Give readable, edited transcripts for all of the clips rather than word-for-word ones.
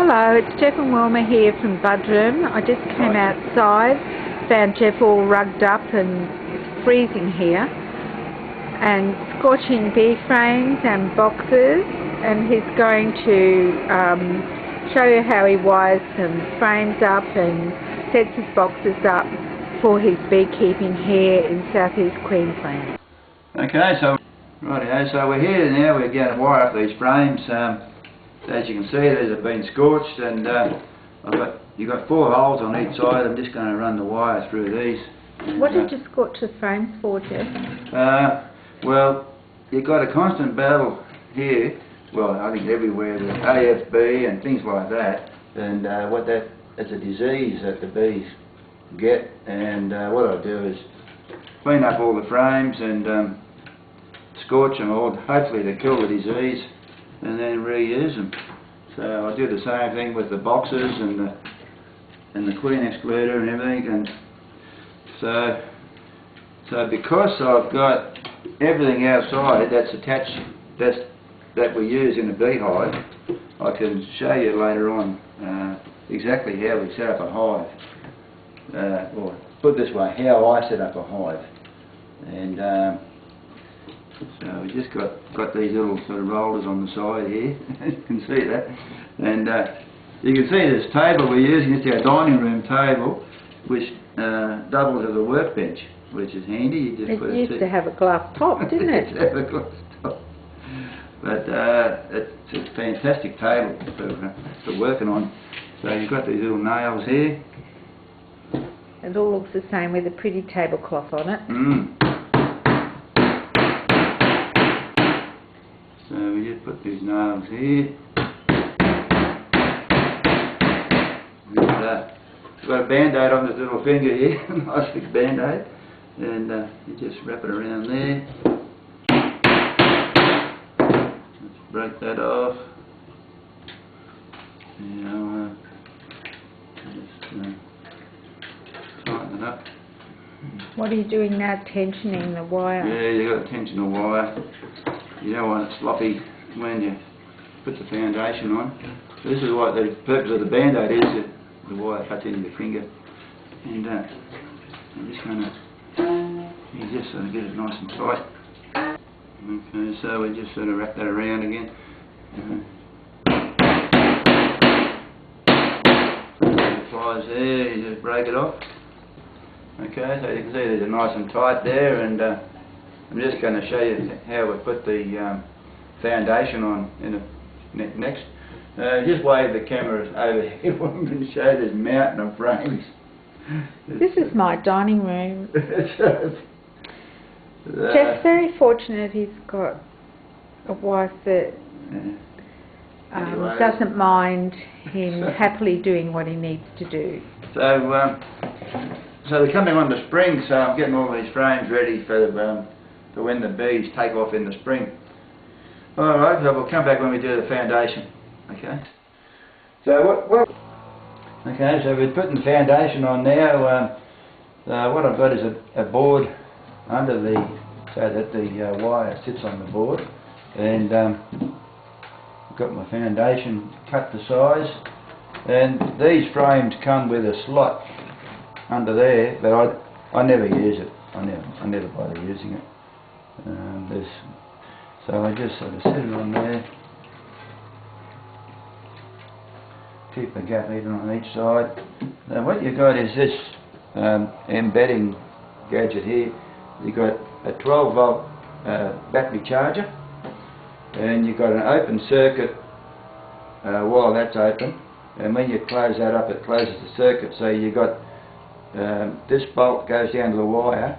Hello, it's Jeff and Wilma here from Budroom. I just came outside, found Jeff all rugged up and it's freezing here, and scorching bee frames and boxes, and he's going to show you how he wires some frames up and sets his boxes up for his beekeeping here in southeast Queensland. Okay, so rightio, so we're here now. We're going to wire up these frames. As you can see, these have been scorched, and you've got 4 holes on each side. I'm just going to run the wire through these. And, what did you scorch the frames for, Jeff? Well, you've got a constant battle here. Well, I think everywhere with AFB and things like that, and it's a disease that the bees get. And what I do is clean up all the frames and scorch them all, hopefully to kill the disease, and then reuse them. So I do the same thing with the boxes and the queen excluder and everything. And so because I've got everything outside that's attached, that we use in a beehive, I can show you later on exactly how we set up a hive, or put it this way, how I set up a hive. And so we just got these little sort of rollers on the side here. You can see that, and you can see this table we're using. It's our dining room table, which doubles as a workbench, which is handy. You just put it used to have a glass top, didn't it? It used to have a glass top, but it's a fantastic table for working on. So you've got these little nails here. It all looks the same with a pretty tablecloth on it. So we just put these nails here. And, got a band-aid on this little finger here, nice big band-aid, and you just wrap it around there. Let's break that off. Now just tighten it up. What are you doing now, tensioning the wire? Yeah, you've got to tension the wire. You don't want it sloppy when you put the foundation on. So this is what the purpose of the band-aid is, that the wire cuts into your finger. And I'm just going to use this so to get it nice and tight. Okay, so we just sort of wrap that around again. The pliers there, you just break it off. Okay, so you can see these are nice and tight there, and I'm just going to show you how we put the foundation on in the next. Just wave the camera over here. I'm going to show this mountain of frames. This is my dining room. Jeff's very fortunate. He's got a wife that doesn't mind him happily doing what he needs to do. So they're coming on the spring, so I'm getting all these frames ready for when the bees take off in the spring. Alright, so we'll come back when we do the foundation. Okay. So okay, so we're putting the foundation on now. What I've got is a board under so that the wire sits on the board, and I've got my foundation cut to size, and these frames come with a slot under there, but I never use it. I never bother using it. So I just sort of sit it on there, keep the gap even on each side. Now what you've got is this embedding gadget here. You've got a 12 volt battery charger, and you've got an open circuit while that's open, and when you close that up it closes the circuit. So you've got this bolt goes down to the wire,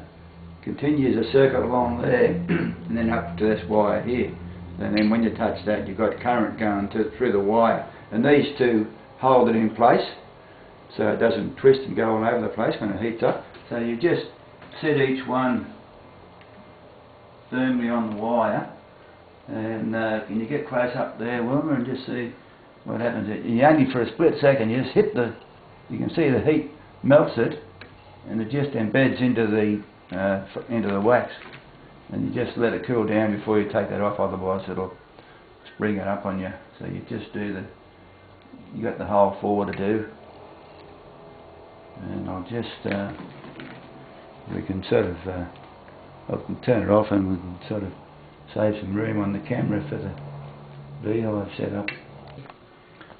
continues a circuit along there and then up to this wire here, and then when you touch that you've got current going through the wire, and these two hold it in place so it doesn't twist and go all over the place when it heats up. So you just set each one firmly on the wire, and can you get close up there, Wilma, and just see what happens. You only for a split second you just hit you can see the heat melts it, and it just embeds into the wax, and you just let it cool down before you take that off, otherwise it'll spring it up on you. So you just do you got the whole 4 to do, and I'll just we can sort of I can turn it off and we can sort of save some room on the camera for the beehive setup.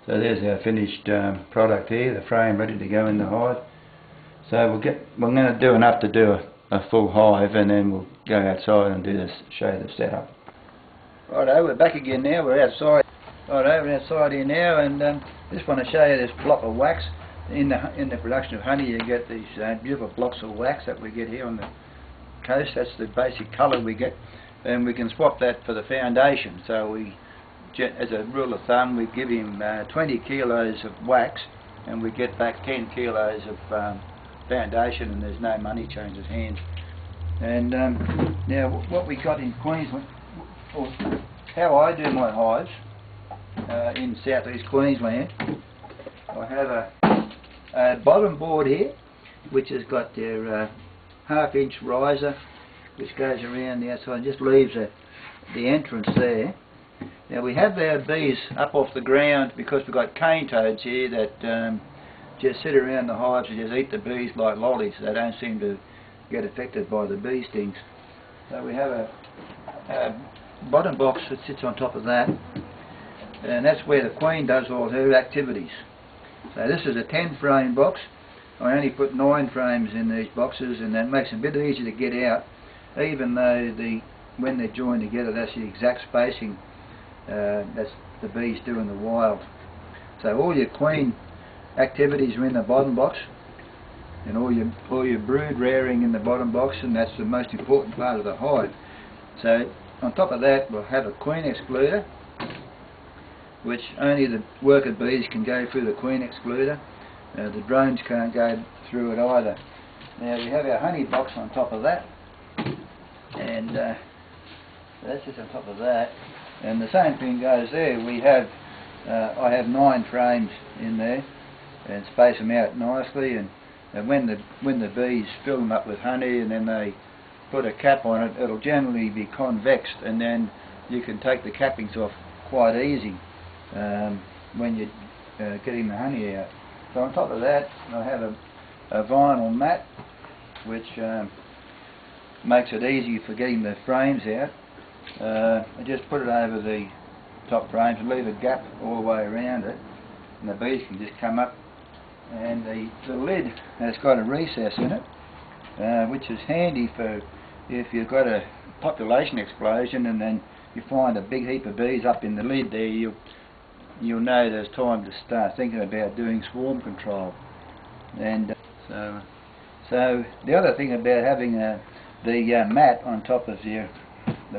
So there's our finished product here, the frame ready to go in the hive. So we're going to do enough to do a full hive, and then we'll go outside and do this, show you the setup. Righto, we're back again now. We're outside. Righto, we're outside here now, and just want to show you this block of wax. In the production of honey, you get these beautiful blocks of wax that we get here on the coast. That's the basic colour we get, and we can swap that for the foundation. So we, as a rule of thumb, we give him 20 kilos of wax, and we get back 10 kilos of foundation, and there's no money changes hands. And now what we got in Queensland, or how I do my hives in southeast Queensland, I have a bottom board here which has got their half-inch riser which goes around the outside and just leaves the entrance there. Now we have our bees up off the ground because we've got cane toads here that just sit around the hives and just eat the bees like lollies. They don't seem to get affected by the bee stings. So we have a bottom box that sits on top of that, and that's where the queen does all her activities. So this is a 10 frame box. I only put 9 frames in these boxes, and that makes it a bit easier to get out, even though when they're joined together that's the exact spacing that's the bees do in the wild. So all your queen activities are in the bottom box, and all your brood rearing in the bottom box, and that's the most important part of the hive. So on top of that we'll have a queen excluder, which only the worker bees can go through the queen excluder. The drones can't go through it either. Now we have our honey box on top of that, and that's just on top of that, and the same thing goes there. We have I have 9 frames in there and space them out nicely, and when the bees fill them up with honey and then they put a cap on it, it'll generally be convexed, and then you can take the cappings off quite easy when you're getting the honey out. So on top of that I have a vinyl mat which makes it easy for getting the frames out. I just put it over the top frames and leave a gap all the way around it, and the bees can just come up, and the lid has got a recess in it, which is handy for if you've got a population explosion and then you find a big heap of bees up in the lid there. You'll know there's time to start thinking about doing swarm control. And so the other thing about having the mat on top of the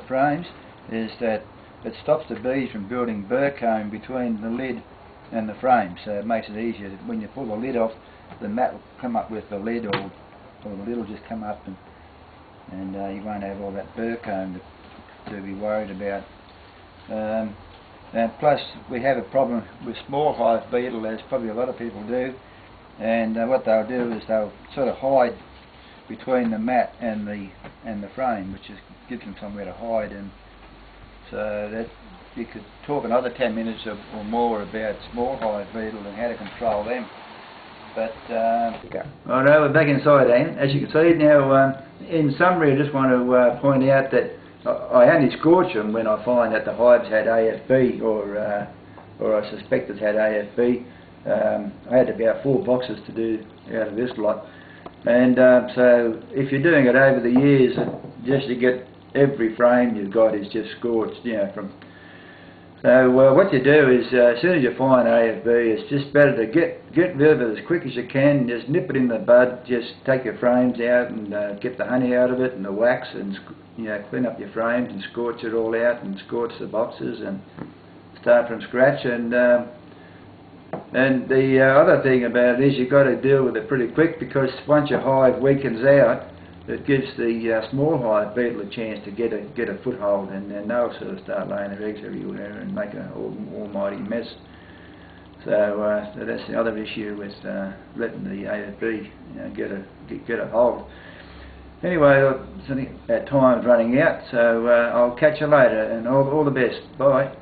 frames is that it stops the bees from building burr comb between the lid and the frame, so it makes it easier. When you pull the lid off, the mat will come up with the lid, or the lid will just come up, and you won't have all that burr comb to be worried about. And plus we have a problem with small hive beetle, as probably a lot of people do, and what they'll do is they'll sort of hide between the mat and the frame, which gives them somewhere to hide. And so that you could talk another 10 minutes or more about small hive beetle and how to control them. But Alright, we're back inside, Ian. As you can see now, in summary, I just want to point out that I only scorch them when I find that the hives had AFB, or I suspect it had AFB. I had about 4 boxes to do out of this lot, and so if you're doing it over the years, just to get every frame you've got is just scorched, you know. So what you do is, as soon as you find AFB, it's just better to get rid of it as quick as you can. Just nip it in the bud. Just take your frames out and get the honey out of it and the wax, and clean up your frames and scorch it all out and scorch the boxes and start from scratch. And the other thing about it is you've got to deal with it pretty quick, because once your hive weakens out, it gives the small hive beetle a chance to get a foothold, and then they'll sort of start laying their eggs everywhere and make an almighty mess. So that's the other issue with letting the AFB get a hold. Anyway, our time's running out, so I'll catch you later, and all the best. Bye.